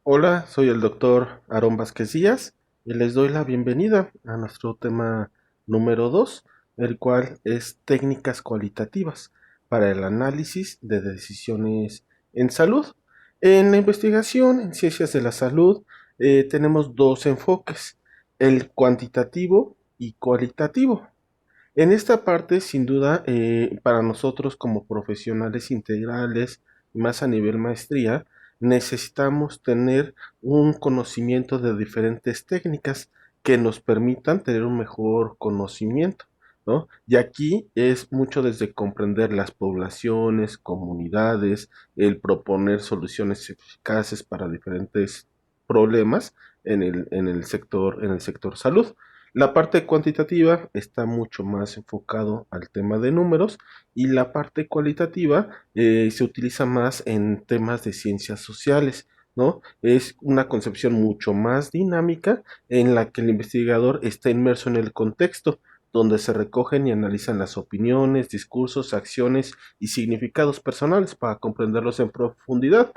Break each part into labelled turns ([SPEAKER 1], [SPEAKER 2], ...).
[SPEAKER 1] Hola, soy el doctor Aarón Vázquez Díaz y les doy la bienvenida a nuestro tema número 2, el cual es técnicas cualitativas para el análisis de decisiones en salud. En la investigación en ciencias de la salud tenemos dos enfoques, el cuantitativo y cualitativo. En esta parte, sin duda, para nosotros como profesionales integrales, más a nivel maestría, necesitamos tener un conocimiento de diferentes técnicas que nos permitan tener un mejor conocimiento, ¿no? Y aquí es mucho desde comprender las poblaciones, comunidades, el proponer soluciones eficaces para diferentes problemas en el sector salud. La parte cuantitativa está mucho más enfocado al tema de números y la parte cualitativa se utiliza más en temas de ciencias sociales, ¿no? Es una concepción mucho más dinámica en la que el investigador está inmerso en el contexto, donde se recogen y analizan las opiniones, discursos, acciones y significados personales para comprenderlos en profundidad.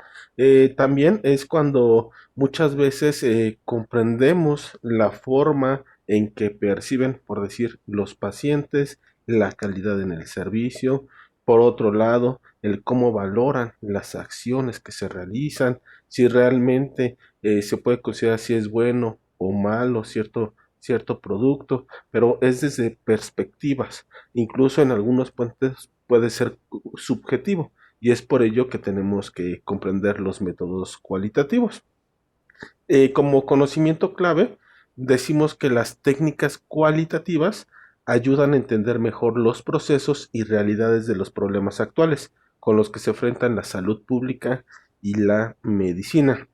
[SPEAKER 1] También es cuando muchas veces comprendemos la forma en que perciben, por decir, los pacientes, la calidad en el servicio, por otro lado, el cómo valoran las acciones que se realizan, si realmente se puede considerar si es bueno o malo cierto producto, pero es desde perspectivas, incluso en algunos puntos puede ser subjetivo, y es por ello que tenemos que comprender los métodos cualitativos. Como conocimiento clave, decimos que las técnicas cualitativas ayudan a entender mejor los procesos y realidades de los problemas actuales con los que se enfrentan la salud pública y la medicina.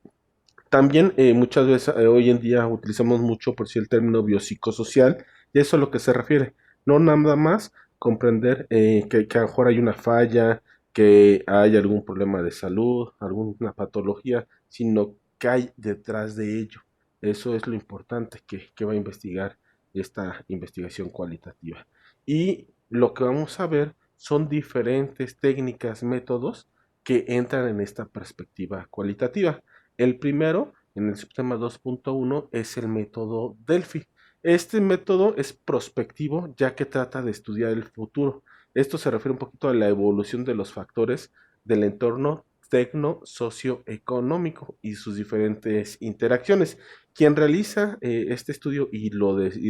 [SPEAKER 1] También muchas veces hoy en día utilizamos mucho por si el término biopsicosocial y eso es a lo que se refiere. No nada más comprender que a lo mejor hay una falla, que hay algún problema de salud, alguna patología, sino que hay detrás de ello. Eso es lo importante que va a investigar esta investigación cualitativa. Y lo que vamos a ver son diferentes técnicas, métodos que entran en esta perspectiva cualitativa. El primero, en el subtema 2.1, es el método Delphi. Este método es prospectivo ya que trata de estudiar el futuro. Esto se refiere un poquito a la evolución de los factores del entorno tecno-socioeconómico y sus diferentes interacciones. Quien realiza este estudio y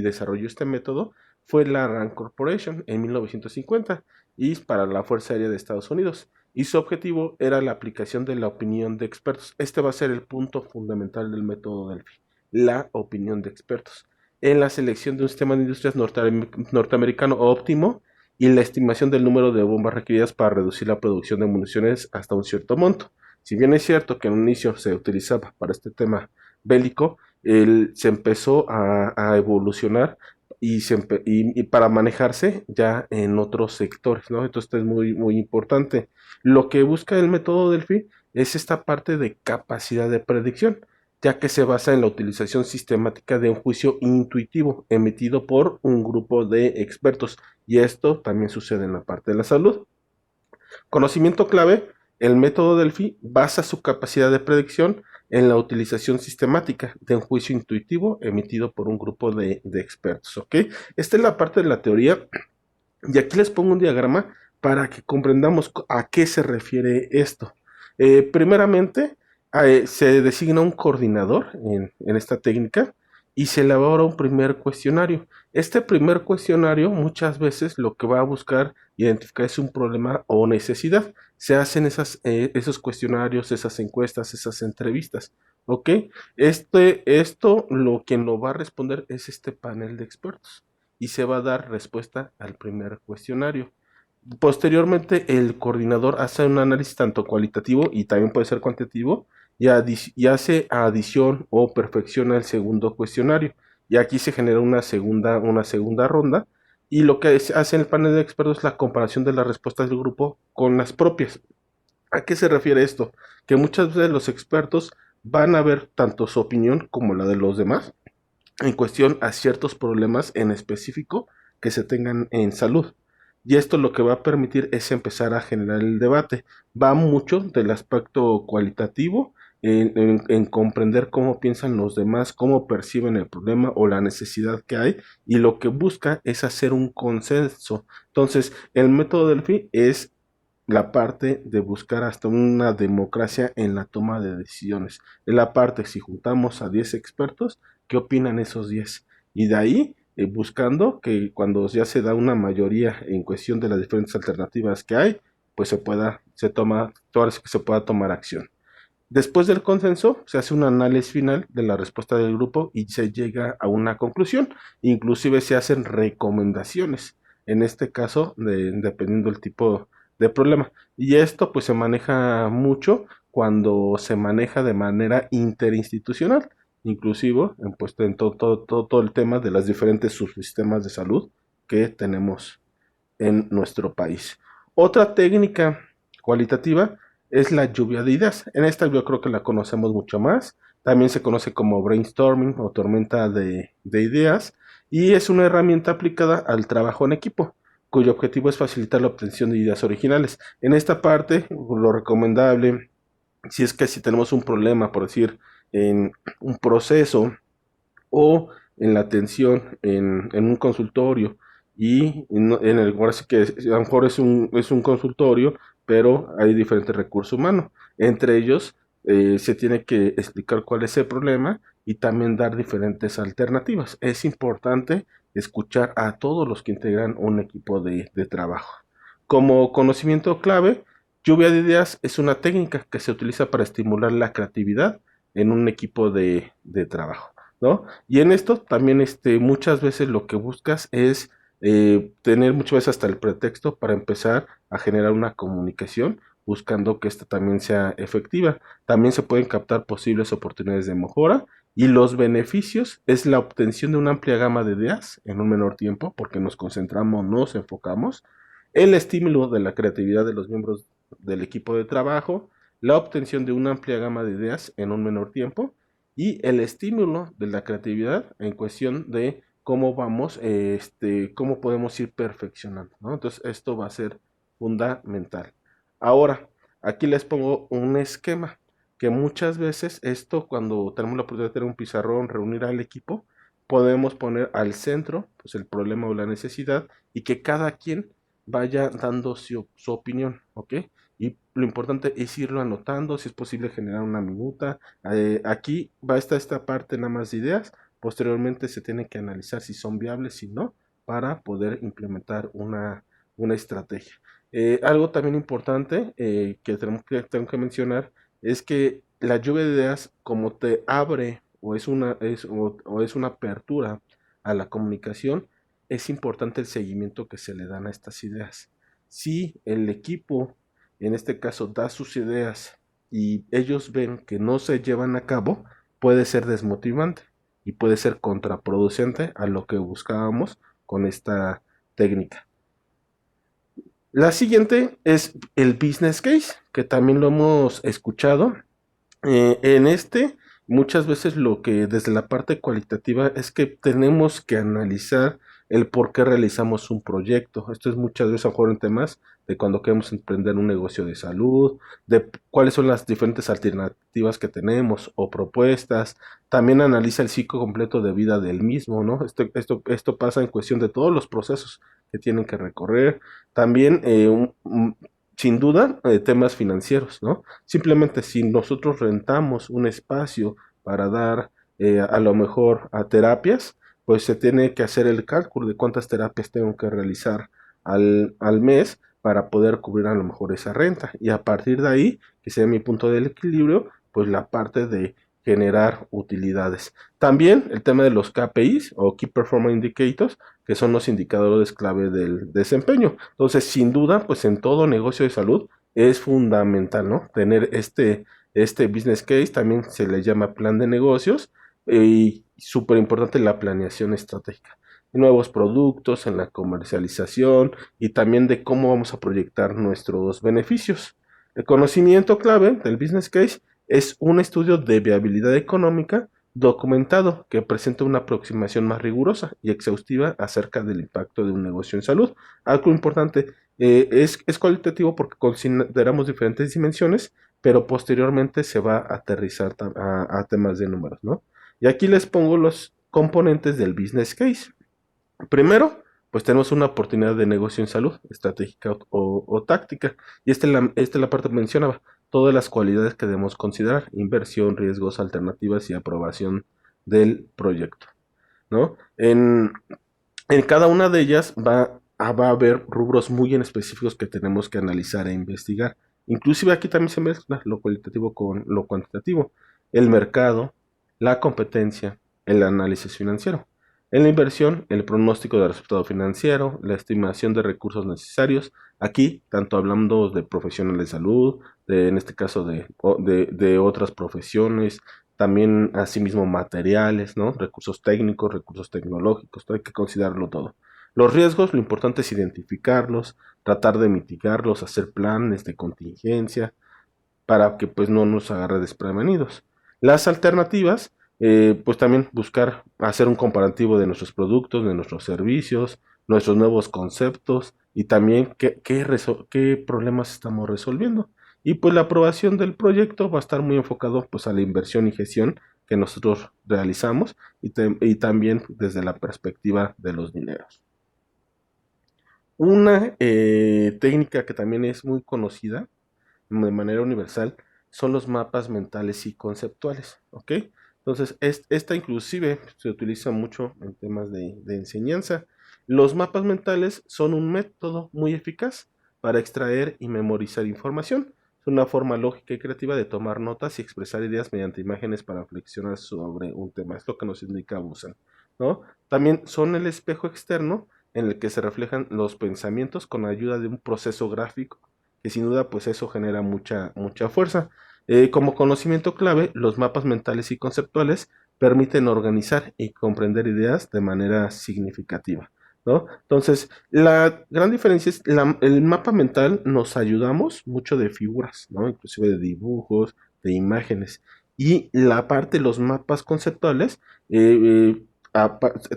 [SPEAKER 1] desarrolló este método fue la Rand Corporation en 1950 y para la Fuerza Aérea de Estados Unidos y su objetivo era la aplicación de la opinión de expertos. Este va a ser el punto fundamental del método Delphi, la opinión de expertos, en la selección de un sistema de industrias norteamericano óptimo y la estimación del número de bombas requeridas para reducir la producción de municiones hasta un cierto monto. Si bien es cierto que en un inicio se utilizaba para este tema bélico, se empezó a evolucionar y para manejarse ya en otros sectores, ¿no? Entonces esto es muy, muy importante. Lo que busca el método Delphi es esta parte de capacidad de predicción, ya que se basa en la utilización sistemática de un juicio intuitivo emitido por un grupo de expertos, y esto también sucede en la parte de la salud. Conocimiento clave, el método Delphi basa su capacidad de predicción en la utilización sistemática de un juicio intuitivo emitido por un grupo de expertos, ¿ok? Esta es la parte de la teoría y aquí les pongo un diagrama para que comprendamos a qué se refiere esto. Primeramente, se designa un coordinador en esta técnica y se elabora un primer cuestionario. Este primer cuestionario muchas veces lo que va a buscar identificar es un problema o necesidad. Se hacen esos cuestionarios, esas encuestas, esas entrevistas. ¿Ok? Quien lo va a responder es este panel de expertos y se va a dar respuesta al primer cuestionario. Posteriormente, el coordinador hace un análisis tanto cualitativo y también puede ser cuantitativo y hace adición o perfecciona el segundo cuestionario. Y aquí se genera una segunda ronda y lo que hace el panel de expertos es la comparación de las respuestas del grupo con las propias. ¿A qué se refiere esto? Que muchas veces los expertos van a ver tanto su opinión como la de los demás en cuestión a ciertos problemas en específico que se tengan en salud. Y esto lo que va a permitir es empezar a generar el debate. Va mucho del aspecto cualitativo en comprender cómo piensan los demás, cómo perciben el problema o la necesidad que hay, y lo que busca es hacer un consenso. Entonces, el método Delphi es la parte de buscar hasta una democracia en la toma de decisiones. Es la parte, si juntamos a 10 expertos, ¿qué opinan esos 10? Y de ahí, buscando que cuando ya se da una mayoría en cuestión de las diferentes alternativas que hay, pues se pueda tomar acción. Después del consenso, se hace un análisis final de la respuesta del grupo y se llega a una conclusión. Inclusive se hacen recomendaciones, en este caso, dependiendo del tipo de problema. Y esto pues se maneja mucho cuando se maneja de manera interinstitucional, inclusive en todo el tema de las diferentes subsistemas de salud que tenemos en nuestro país. Otra técnica cualitativa es la lluvia de ideas. En esta yo creo que la conocemos mucho más. También se conoce como brainstorming o tormenta de ideas y es una herramienta aplicada al trabajo en equipo, cuyo objetivo es facilitar la obtención de ideas originales. En esta parte, lo recomendable, si es que si tenemos un problema, por decir, en un proceso o en la atención en un consultorio y en el lugar sí que a lo mejor es un consultorio, pero hay diferentes recursos humanos. Entre ellos se tiene que explicar cuál es el problema y también dar diferentes alternativas. Es importante escuchar a todos los que integran un equipo de trabajo. Como conocimiento clave, lluvia de ideas es una técnica que se utiliza para estimular la creatividad en un equipo de trabajo, ¿no? Y en esto también muchas veces lo que buscas es tener muchas veces hasta el pretexto para empezar a generar una comunicación buscando que esta también sea efectiva. También se pueden captar posibles oportunidades de mejora y los beneficios es la obtención de una amplia gama de ideas en un menor tiempo porque nos concentramos, nos enfocamos, el estímulo de la creatividad de los miembros del equipo de trabajo, la obtención de una amplia gama de ideas en un menor tiempo y el estímulo de la creatividad en cuestión de cómo vamos, cómo podemos ir perfeccionando, ¿no? Entonces, esto va a ser fundamental. Ahora, aquí les pongo un esquema que muchas veces esto, cuando tenemos la oportunidad de tener un pizarrón, reunir al equipo, podemos poner al centro, pues, el problema o la necesidad y que cada quien vaya dando su opinión, ¿ok? Y lo importante es irlo anotando, si es posible generar una minuta. Aquí va a estar esta parte nada más de ideas. Posteriormente se tiene que analizar si son viables, si no, para poder implementar una estrategia. Algo también importante tengo que mencionar es que la lluvia de ideas, como te abre o es una apertura a la comunicación, es importante el seguimiento que se le dan a estas ideas. Si el equipo, en este caso, da sus ideas y ellos ven que no se llevan a cabo, puede ser desmotivante y puede ser contraproducente a lo que buscábamos con esta técnica. La siguiente es el business case, que también lo hemos escuchado. En muchas veces lo que desde la parte cualitativa es que tenemos que analizar el por qué realizamos un proyecto. Esto es muchas veces a lo mejor en temas de cuando queremos emprender un negocio de salud, de cuáles son las diferentes alternativas que tenemos o propuestas. También analiza el ciclo completo de vida del mismo, ¿no? Esto pasa en cuestión de todos los procesos que tienen que recorrer. También, sin duda, temas financieros, ¿no? Simplemente si nosotros rentamos un espacio para dar a lo mejor a terapias, pues se tiene que hacer el cálculo de cuántas terapias tengo que realizar al mes para poder cubrir a lo mejor esa renta. Y a partir de ahí, que sea mi punto del equilibrio, pues la parte de generar utilidades. También el tema de los KPIs o Key Performance Indicators, que son los indicadores clave del desempeño. Entonces, sin duda, pues en todo negocio de salud es fundamental, ¿no? Tener este business case, también se le llama plan de negocios, y súper importante la planeación estratégica. Nuevos productos, en la comercialización y también de cómo vamos a proyectar nuestros beneficios. El conocimiento clave del business case es un estudio de viabilidad económica documentado que presenta una aproximación más rigurosa y exhaustiva acerca del impacto de un negocio en salud. Algo importante, es cualitativo porque consideramos diferentes dimensiones, pero posteriormente se va a aterrizar a temas de números, ¿no? Y aquí les pongo los componentes del business case. Primero, pues tenemos una oportunidad de negocio en salud, estratégica o táctica. Y esta es la parte que mencionaba, todas las cualidades que debemos considerar, inversión, riesgos, alternativas y aprobación del proyecto, ¿no? En cada una de ellas va a haber rubros muy en específicos que tenemos que analizar e investigar. Inclusive aquí también se mezcla lo cualitativo con lo cuantitativo. El mercado, la competencia, el análisis financiero. En la inversión, el pronóstico de resultado financiero, la estimación de recursos necesarios. Aquí, tanto hablando de profesionales de salud, en este caso de otras profesiones, también asimismo materiales, ¿no? Recursos técnicos, recursos tecnológicos, hay que considerarlo todo. Los riesgos, lo importante es identificarlos, tratar de mitigarlos, hacer planes de contingencia para que pues no nos agarre desprevenidos. Las alternativas, pues también buscar hacer un comparativo de nuestros productos, de nuestros servicios, nuestros nuevos conceptos y también qué problemas estamos resolviendo. Y pues la aprobación del proyecto va a estar muy enfocado pues a la inversión y gestión que nosotros realizamos y también desde la perspectiva de los dineros. Una técnica que también es muy conocida de manera universal son los mapas mentales y conceptuales, ¿ok? Entonces, esta inclusive se utiliza mucho en temas de enseñanza. Los mapas mentales son un método muy eficaz para extraer y memorizar información. Es una forma lógica y creativa de tomar notas y expresar ideas mediante imágenes para reflexionar sobre un tema. Es lo que nos indica Busan, ¿no? También son el espejo externo en el que se reflejan los pensamientos con ayuda de un proceso gráfico que sin duda pues eso genera mucha fuerza. Como conocimiento clave, los mapas mentales y conceptuales permiten organizar y comprender ideas de manera significativa, ¿no? Entonces, la gran diferencia es el mapa mental nos ayudamos mucho de figuras, ¿no? Inclusive de dibujos, de imágenes. Y la parte de los mapas conceptuales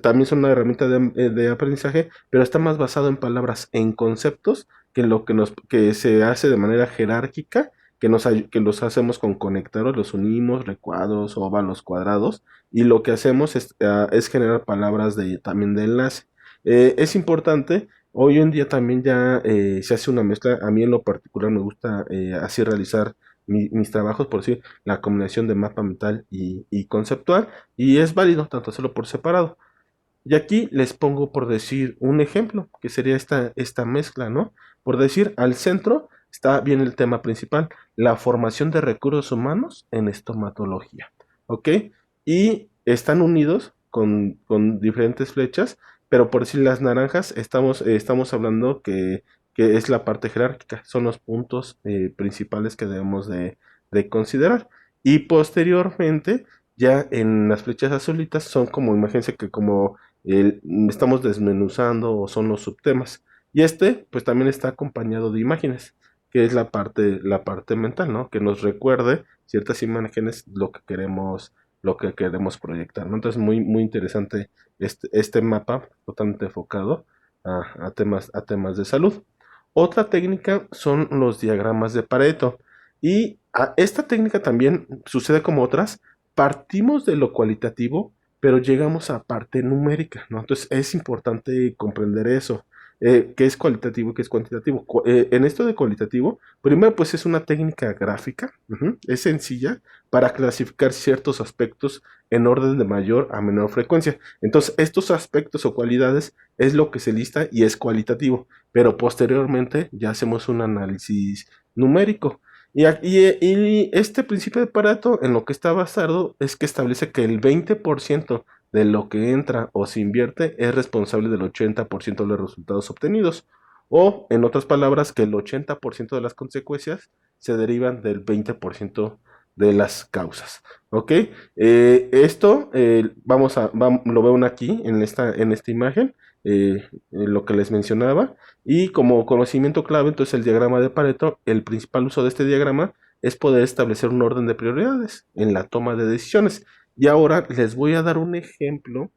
[SPEAKER 1] también son una herramienta de aprendizaje, pero está más basado en palabras, en conceptos que lo que se hace de manera jerárquica, que los hacemos con conectores, los unimos, recuadros, óvalos, cuadrados, y lo que hacemos es generar palabras también de enlace. Es importante, hoy en día también ya se hace una mezcla, a mí en lo particular me gusta así realizar mis trabajos, por decir, la combinación de mapa mental y conceptual, y es válido tanto hacerlo por separado. Y aquí les pongo por decir un ejemplo, que sería esta mezcla, ¿no? Por decir, al centro está bien el tema principal, la formación de recursos humanos en estomatología, ¿ok? Y están unidos con diferentes flechas, pero por decir las naranjas, estamos hablando que es la parte jerárquica, son los puntos principales que debemos de considerar. Y posteriormente, ya en las flechas azulitas son como, imagínense que como estamos desmenuzando o son los subtemas. Y pues también está acompañado de imágenes, que es la parte mental, ¿no? Que nos recuerde ciertas imágenes lo que queremos proyectar, ¿no? Entonces, muy interesante este mapa, totalmente enfocado a temas de salud. Otra técnica son los diagramas de Pareto. Y esta técnica también sucede como otras. Partimos de lo cualitativo pero llegamos a parte numérica, ¿no? Entonces es importante comprender eso, qué es cualitativo y qué es cuantitativo. En esto de cualitativo, primero pues es una técnica gráfica, es sencilla para clasificar ciertos aspectos en orden de mayor a menor frecuencia. Entonces estos aspectos o cualidades es lo que se lista y es cualitativo, pero posteriormente ya hacemos un análisis numérico. Y este principio de Pareto en lo que está basado es que establece que el 20% de lo que entra o se invierte es responsable del 80% de los resultados obtenidos. O, en otras palabras, que el 80% de las consecuencias se derivan del 20% de las causas. ¿Ok? Esto lo veo aquí en esta imagen, lo que les mencionaba. Y como conocimiento clave, entonces el diagrama de Pareto, el principal uso de este diagrama es poder establecer un orden de prioridades en la toma de decisiones. Y ahora les voy a dar un ejemplo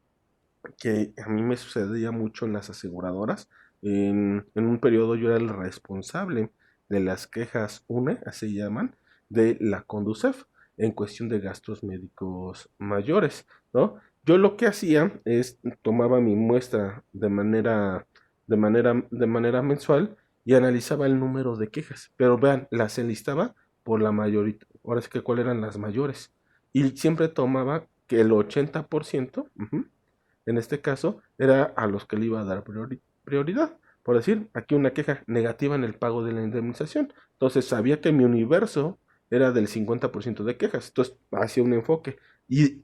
[SPEAKER 1] que a mí me sucedía mucho en las aseguradoras. En un periodo yo era el responsable de las quejas UNE, así llaman, de la Conducef en cuestión de gastos médicos mayores, ¿no? Yo lo que hacía es tomaba mi muestra de manera mensual y analizaba el número de quejas, pero vean, las enlistaba por la mayoría, ahora sí que cuáles eran las mayores, y siempre tomaba que el 80%, en este caso, era a los que le iba a dar prioridad. Por decir, aquí una queja negativa en el pago de la indemnización. Entonces sabía que mi universo era del 50% de quejas. Entonces hacía un enfoque. Y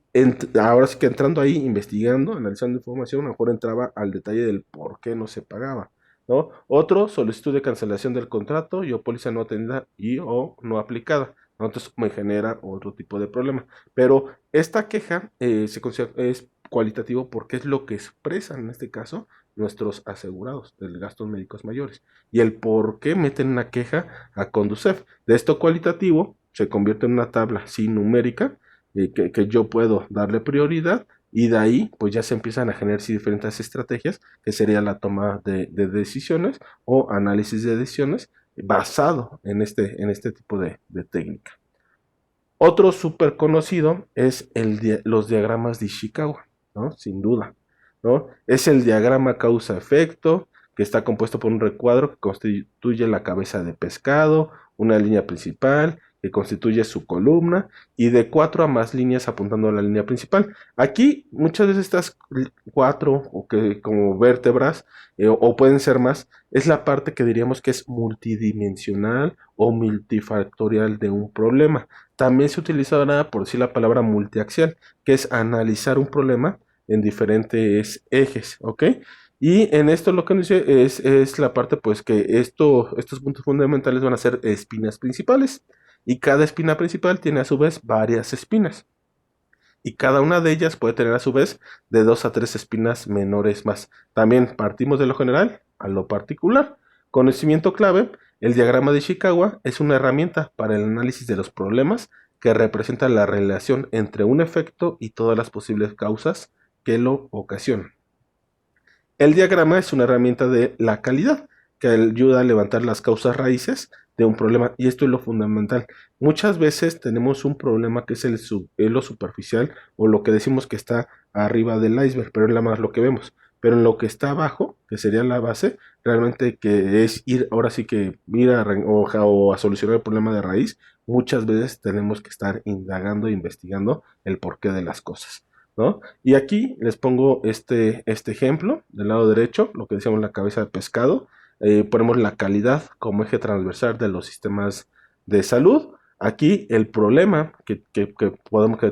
[SPEAKER 1] ahora sí que entrando ahí, investigando, analizando información, a lo mejor entraba al detalle del por qué no se pagaba, ¿no? Otro, solicitud de cancelación del contrato y o póliza no atendida y o no aplicada, ¿no? Entonces me genera otro tipo de problema. Pero esta queja es cualitativo porque es lo que expresan en este caso nuestros asegurados de gastos médicos mayores y el por qué meten una queja a Conducef. De esto cualitativo se convierte en una tabla sí numérica que yo puedo darle prioridad y de ahí pues ya se empiezan a generar diferentes estrategias que sería la toma de decisiones o análisis de decisiones basado en este tipo de técnica. Otro súper conocido es los diagramas de Ishikawa, ¿no? Sin duda, ¿no? Es el diagrama causa-efecto, que está compuesto por un recuadro que constituye la cabeza de pescado, una línea principal, que constituye su columna, y de 4 a más líneas apuntando a la línea principal. Aquí, muchas veces estas 4, o que como vértebras, o pueden ser más, es la parte que diríamos que es multidimensional o multifactorial de un problema. También se utilizará, por decir la palabra multiaxial, que es analizar un problema en diferentes ejes, ¿ok? Y en esto lo que nos dice es la parte, pues, que estos puntos fundamentales van a ser espinas principales. Y cada espina principal tiene a su vez varias espinas. Y cada una de ellas puede tener a su vez de 2 a 3 espinas menores más. También partimos de lo general a lo particular. Conocimiento clave, el diagrama de Ishikawa es una herramienta para el análisis de los problemas que representa la relación entre un efecto y todas las posibles causas que lo ocasionan. El diagrama es una herramienta de la calidad que ayuda a levantar las causas raíces de un problema y esto es lo fundamental. Muchas veces tenemos un problema que es lo superficial o lo que decimos que está arriba del iceberg, pero es la más lo que vemos. Pero en lo que está abajo, que sería la base, realmente que es ahora sí que ir o a solucionar el problema de raíz, muchas veces tenemos que estar indagando e investigando el porqué de las cosas, ¿no? Y aquí les pongo este ejemplo del lado derecho, lo que decíamos la cabeza de pescado. Ponemos la calidad como eje transversal de los sistemas de salud. Aquí el problema que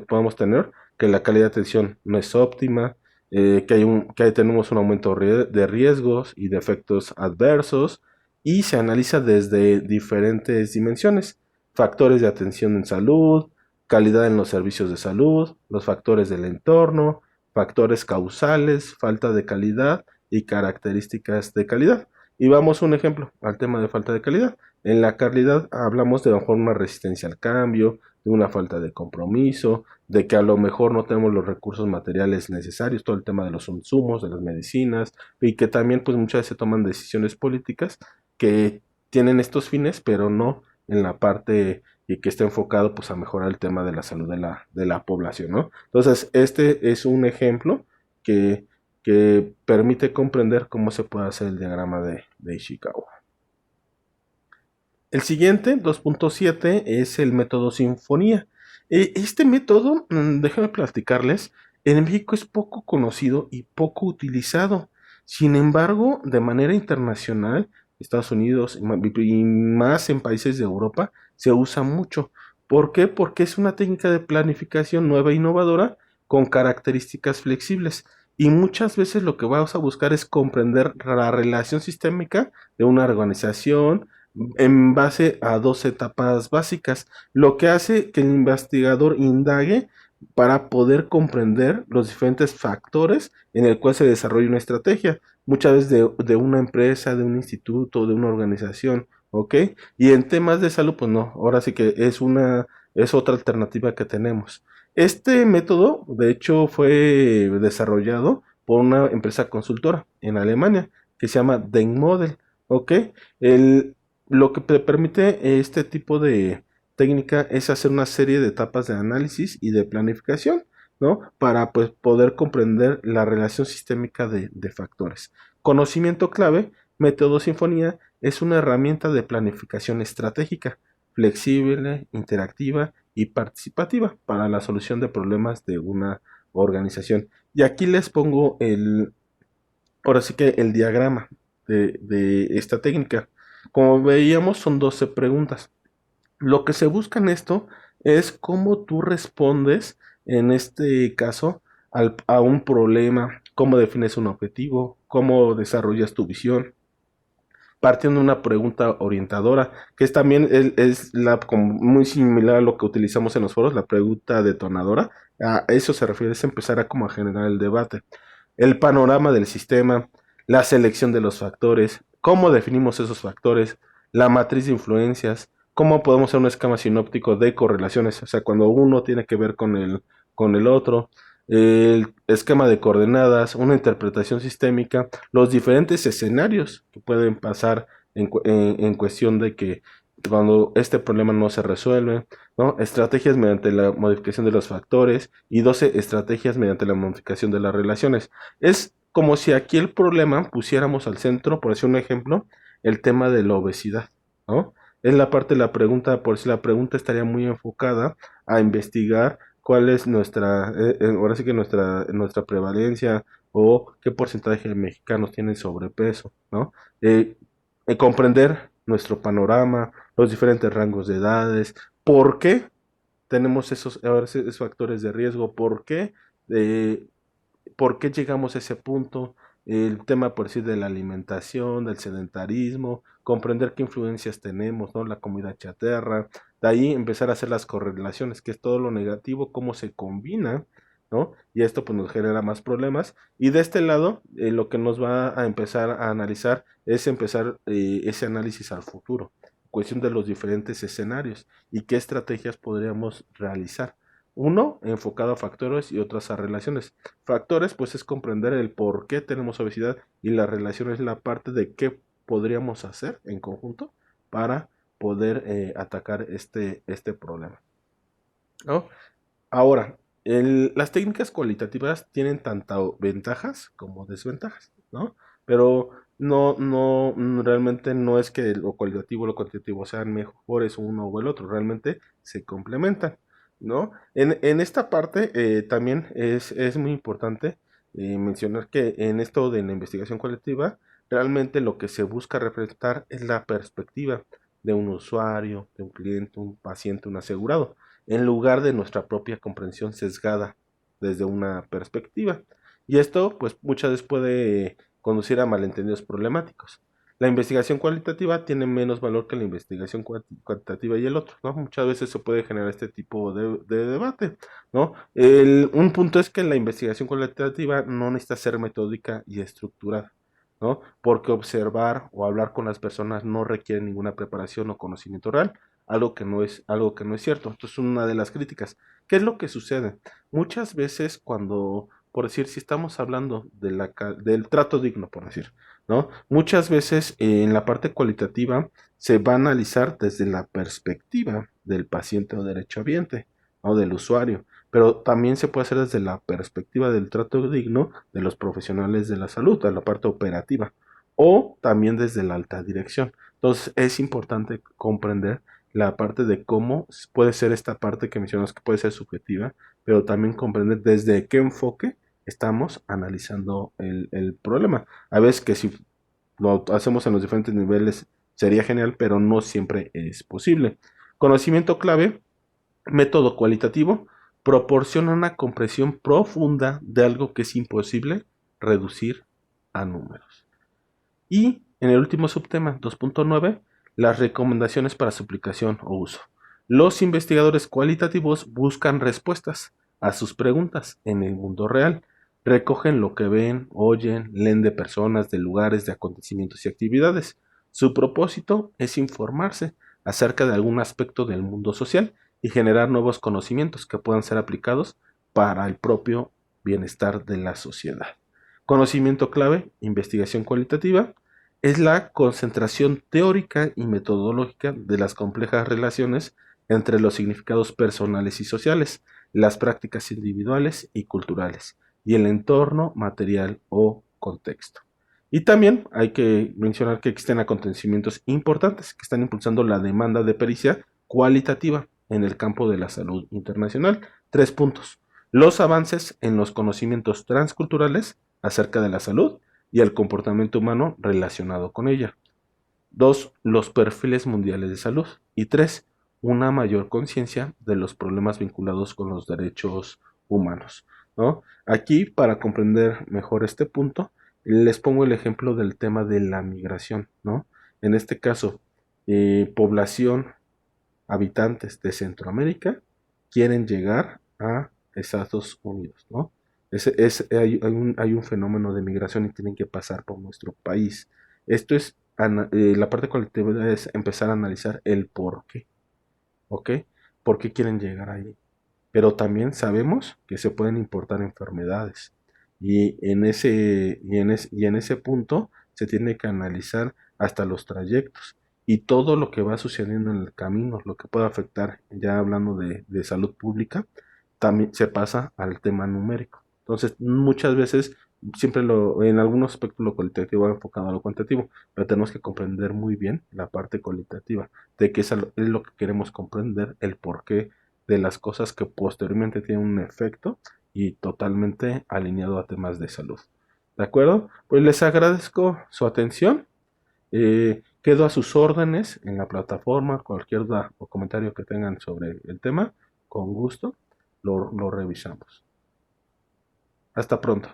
[SPEAKER 1] podemos tener, que la calidad de atención no es óptima, que tenemos un aumento de riesgos y de efectos adversos, y se analiza desde diferentes dimensiones: factores de atención en salud, calidad en los servicios de salud, los factores del entorno, factores causales, falta de calidad y características de calidad. Y vamos a un ejemplo al tema de falta de calidad. En la calidad hablamos de a lo mejor una resistencia al cambio, de una falta de compromiso, de que a lo mejor no tenemos los recursos materiales necesarios, todo el tema de los insumos, de las medicinas, y que también pues muchas veces se toman decisiones políticas que tienen estos fines, pero no en la parte y que esté enfocado pues a mejorar el tema de la salud de la población, ¿no? Entonces, este es un ejemplo que permite comprender cómo se puede hacer el diagrama de Ishikawa. El siguiente, 2.7, es el método Sinfonía. Este método, déjenme platicarles, en México es poco conocido y poco utilizado. Sin embargo, de manera internacional, Estados Unidos y más en países de Europa, se usa mucho. ¿Por qué? Porque es una técnica de planificación nueva e innovadora con características flexibles. Y muchas veces lo que vamos a buscar es comprender la relación sistémica de una organización en base a 2 etapas básicas, lo que hace que el investigador indague para poder comprender los diferentes factores en el cual se desarrolla una estrategia, muchas veces de una empresa, de un instituto, de una organización, ¿ok? Y en temas de salud, pues no, ahora sí que es otra alternativa que tenemos. Este método, de hecho, fue desarrollado por una empresa consultora en Alemania que se llama Denkmodel, ¿ok? El, lo que te permite este tipo técnica es hacer una serie de etapas de análisis y de planificación, ¿no? Para pues, poder comprender la relación sistémica de factores. Conocimiento clave, método sinfonía, es una herramienta de planificación estratégica, flexible, interactiva y participativa para la solución de problemas de una organización. Y aquí les pongo ahora sí que el diagrama de esta técnica. Como veíamos, son 12 preguntas. Lo que se busca en esto es cómo tú respondes, en este caso, a un problema, cómo defines un objetivo, cómo desarrollas tu visión, partiendo de una pregunta orientadora, que es también como muy similar a lo que utilizamos en los foros, la pregunta detonadora. A eso se refiere, es empezar a como a generar el debate. El panorama del sistema, la selección de los factores, cómo definimos esos factores, la matriz de influencias, cómo podemos hacer un esquema sinóptico de correlaciones, o sea, cuando uno tiene que ver con el otro, el esquema de coordenadas, una interpretación sistémica, los diferentes escenarios que pueden pasar en cuestión de que cuando este problema no se resuelve, ¿no? Estrategias mediante la modificación de los factores y 12 estrategias mediante la modificación de las relaciones. Es como si aquí el problema pusiéramos al centro, por decir un ejemplo, el tema de la obesidad, ¿no? Es la parte de la pregunta, por si la pregunta estaría muy enfocada a investigar cuál es ahora sí que nuestra prevalencia o qué porcentaje de mexicanos tienen sobrepeso, ¿no? Eh, comprender nuestro panorama, los diferentes rangos de edades, por qué tenemos esos factores de riesgo, eh, por qué llegamos a ese punto, el tema por decir de la alimentación, del sedentarismo, comprender qué influencias tenemos, ¿no? La comida chatarra, de ahí empezar a hacer las correlaciones, que es todo lo negativo, cómo se combina, ¿no? Y esto pues nos genera más problemas. Y de este lado, lo que nos va a empezar a analizar es empezar ese análisis al futuro, cuestión de los diferentes escenarios y qué estrategias podríamos realizar. Uno enfocado a factores y otras a relaciones. Factores, pues es comprender el por qué tenemos obesidad y la relación es la parte de qué podríamos hacer en conjunto para poder atacar este problema, ¿no? Ahora, las técnicas cualitativas tienen tanto ventajas como desventajas, ¿no? Pero realmente no es que lo cualitativo o lo cuantitativo sean mejores uno o el otro, realmente se complementan, ¿no? En esta parte también es muy importante mencionar que en esto de la investigación colectiva, realmente lo que se busca representar es la perspectiva de un usuario, de un cliente, un paciente, un asegurado en lugar de nuestra propia comprensión sesgada desde una perspectiva. Y esto, pues, muchas veces puede conducir a malentendidos problemáticos. La investigación cualitativa tiene menos valor que la investigación cuantitativa y el otro, ¿no? Muchas veces se puede generar este tipo de debate, ¿no? Un punto es que la investigación cualitativa no necesita ser metódica y estructurada, ¿no? Porque observar o hablar con las personas no requiere ninguna preparación o conocimiento real, algo que no es cierto. Esto es una de las críticas. ¿Qué es lo que sucede? Muchas veces cuando, por decir, si estamos hablando del trato digno, por decir, ¿no? Muchas veces en la parte cualitativa se va a analizar desde la perspectiva del paciente o derechohabiente, o del usuario, pero también se puede hacer desde la perspectiva del trato digno de los profesionales de la salud, de la parte operativa, o también desde la alta dirección. Entonces es importante comprender la parte de cómo puede ser esta parte que mencionas que puede ser subjetiva, pero también comprender desde qué enfoque estamos analizando el problema. A veces que si lo hacemos en los diferentes niveles sería genial, pero no siempre es posible. Conocimiento clave, método cualitativo, proporciona una comprensión profunda de algo que es imposible reducir a números. Y en el último subtema 2.9, las recomendaciones para su aplicación o uso. Los investigadores cualitativos buscan respuestas a sus preguntas en el mundo real. Recogen lo que ven, oyen, leen de personas, de lugares, de acontecimientos y actividades. Su propósito es informarse acerca de algún aspecto del mundo social y generar nuevos conocimientos que puedan ser aplicados para el propio bienestar de la sociedad. Conocimiento clave, investigación cualitativa, es la concentración teórica y metodológica de las complejas relaciones entre los significados personales y sociales, las prácticas individuales y culturales, y el entorno material o contexto. Y también hay que mencionar que existen acontecimientos importantes que están impulsando la demanda de pericia cualitativa en el campo de la salud internacional. 3 puntos. Los avances en los conocimientos transculturales acerca de la salud y el comportamiento humano relacionado con ella. 2. Los perfiles mundiales de salud. Y 3. Una mayor conciencia de los problemas vinculados con los derechos humanos, ¿no? Aquí, para comprender mejor este punto, les pongo el ejemplo del tema de la migración, ¿no? En este caso, población, habitantes de Centroamérica quieren llegar a Estados Unidos, ¿no? Hay un fenómeno de migración y tienen que pasar por nuestro país. Esto es, la parte colectiva es empezar a analizar el por qué, ¿ok? ¿Por qué quieren llegar ahí? Pero también sabemos que se pueden importar enfermedades y en ese punto se tiene que analizar hasta los trayectos y todo lo que va sucediendo en el camino, lo que puede afectar, ya hablando de salud pública, también se pasa al tema numérico. Entonces, muchas veces, en algunos aspectos lo cualitativo va enfocado a lo cuantitativo, pero tenemos que comprender muy bien la parte cualitativa, de que es lo que queremos comprender, el porqué de las cosas que posteriormente tienen un efecto y totalmente alineado a temas de salud. ¿De acuerdo? Pues les agradezco su atención. Quedo a sus órdenes en la plataforma. Cualquier duda o comentario que tengan sobre el tema, con gusto lo revisamos. Hasta pronto.